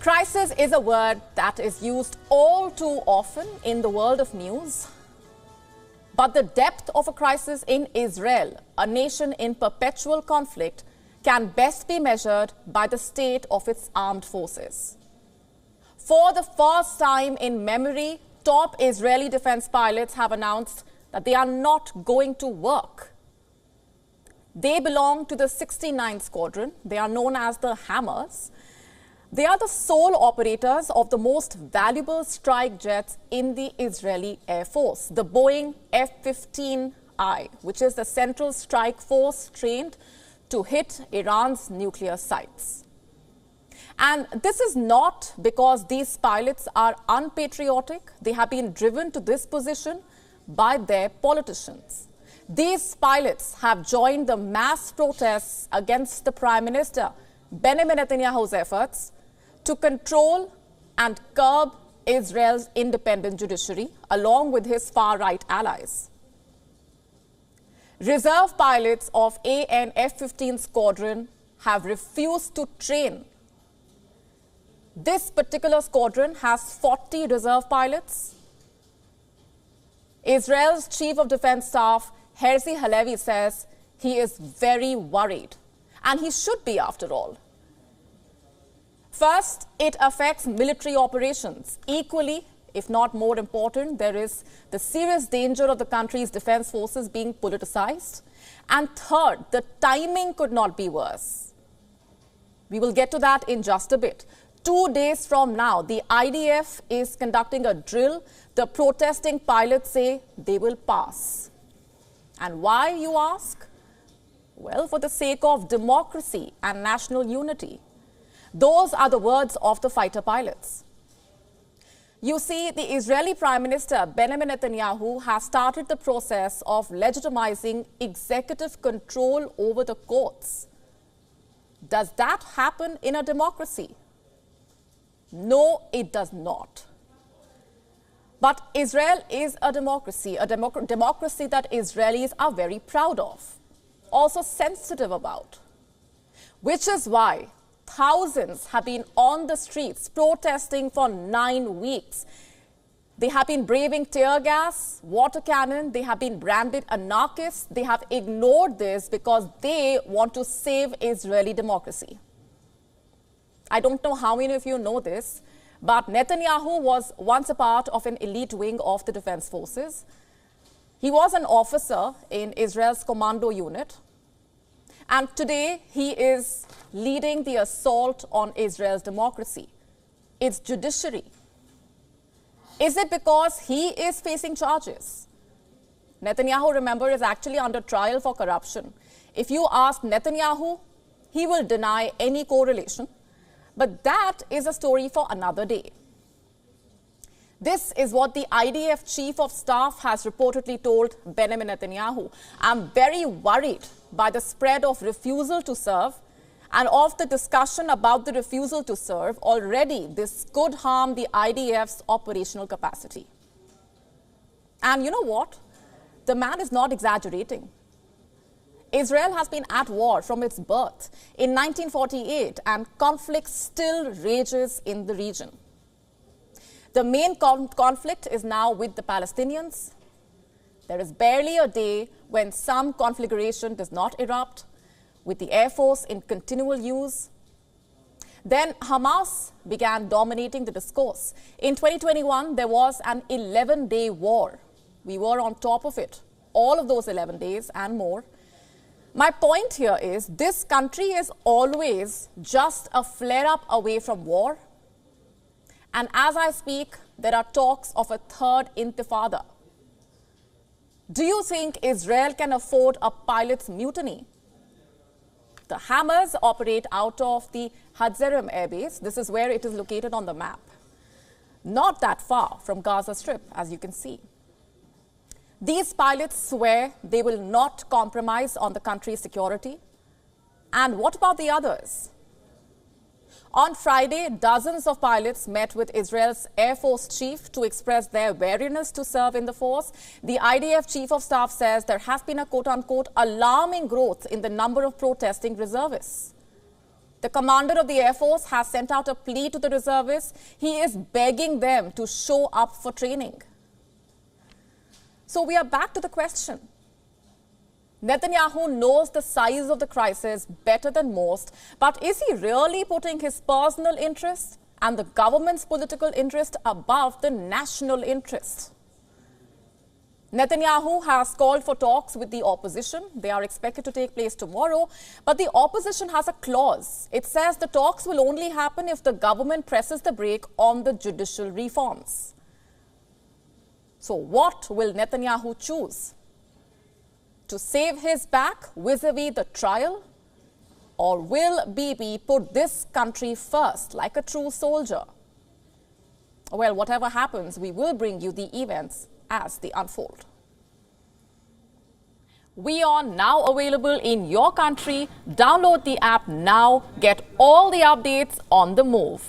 Crisis is a word that is used all too often in the world of news. But the depth of a crisis in Israel, a nation in perpetual conflict, can best be measured by the state of its armed forces. For the first time in memory, top Israeli defense pilots have announced that they are not going to work. They belong to the 69th Squadron. They are known as the Hammers. They are the sole operators of the most valuable strike jets in the Israeli Air Force, the Boeing F-15I, which is the Central Strike Force trained to hit Iran's nuclear sites. And this is not because these pilots are unpatriotic. They have been driven to this position by their politicians. These pilots have joined the mass protests against the Prime Minister, Benjamin Netanyahu's efforts to control and curb Israel's independent judiciary, along with his far-right allies. Reserve pilots of AN F-15 Squadron have refused to train. This particular squadron has 40 reserve pilots. Israel's Chief of Defense Staff, Herzi Halevi, says he is very worried. And he should be, after all. First, it affects military operations. Equally, if not more important, there is the serious danger of the country's defense forces being politicized. And third, the timing could not be worse. We will get to that in just a bit. 2 days from now, the IDF is conducting a drill. The protesting pilots say they will pass. And why, you ask? Well, for the sake of democracy and national unity. Those are the words of the fighter pilots. You see, the Israeli Prime Minister, Benjamin Netanyahu, has started the process of legitimizing executive control over the courts. Does that happen in a democracy? No, it does not. But Israel is a democracy that Israelis are very proud of, also sensitive about, which is why thousands have been on the streets protesting for 9 weeks. They have been braving tear gas, water cannon. They have been branded anarchists. They have ignored this because they want to save Israeli democracy. I don't know how many of you know this, but Netanyahu was once a part of an elite wing of the defense forces. He was an officer in Israel's commando unit. And today, he is leading the assault on Israel's democracy, its judiciary. Is it because he is facing charges? Netanyahu, remember, is actually under trial for corruption. If you ask Netanyahu, he will deny any correlation. But that is a story for another day. This is what the IDF Chief of Staff has reportedly told Benjamin Netanyahu. I'm very worried by the spread of refusal to serve and of the discussion about the refusal to serve. Already, this could harm the IDF's operational capacity. And you know what? The man is not exaggerating. Israel has been at war from its birth in 1948, and conflict still rages in the region. The main conflict is now with the Palestinians. There is barely a day when some conflagration does not erupt, with the Air Force in continual use. Then Hamas began dominating the discourse. In 2021, there was an 11-day war. We were on top of it, all of those 11 days and more. My point here is this country is always just a flare-up away from war. And as I speak, there are talks of a third intifada. Do you think Israel can afford a pilot's mutiny? The Hammers operate out of the Hatzerem Air Base. This is where it is located on the map. Not that far from Gaza Strip, as you can see. These pilots swear they will not compromise on the country's security. And what about the others? On Friday, dozens of pilots met with Israel's Air Force chief to express their weariness to serve in the force. The IDF Chief of Staff says there has been a quote-unquote alarming growth in the number of protesting reservists. The commander of the Air Force has sent out a plea to the reservists. He is begging them to show up for training. So we are back to the question. Netanyahu knows the size of the crisis better than most, but is he really putting his personal interest and the government's political interest above the national interest? Netanyahu has called for talks with the opposition. They are expected to take place tomorrow, but the opposition has a clause. It says the talks will only happen if the government presses the brake on the judicial reforms. So what will Netanyahu choose? To save his back vis-a-vis the trial? Or will Bibi put this country first like a true soldier? Well, whatever happens, we will bring you the events as they unfold. WION now available in your country. Download the app now. Get all the updates on the move.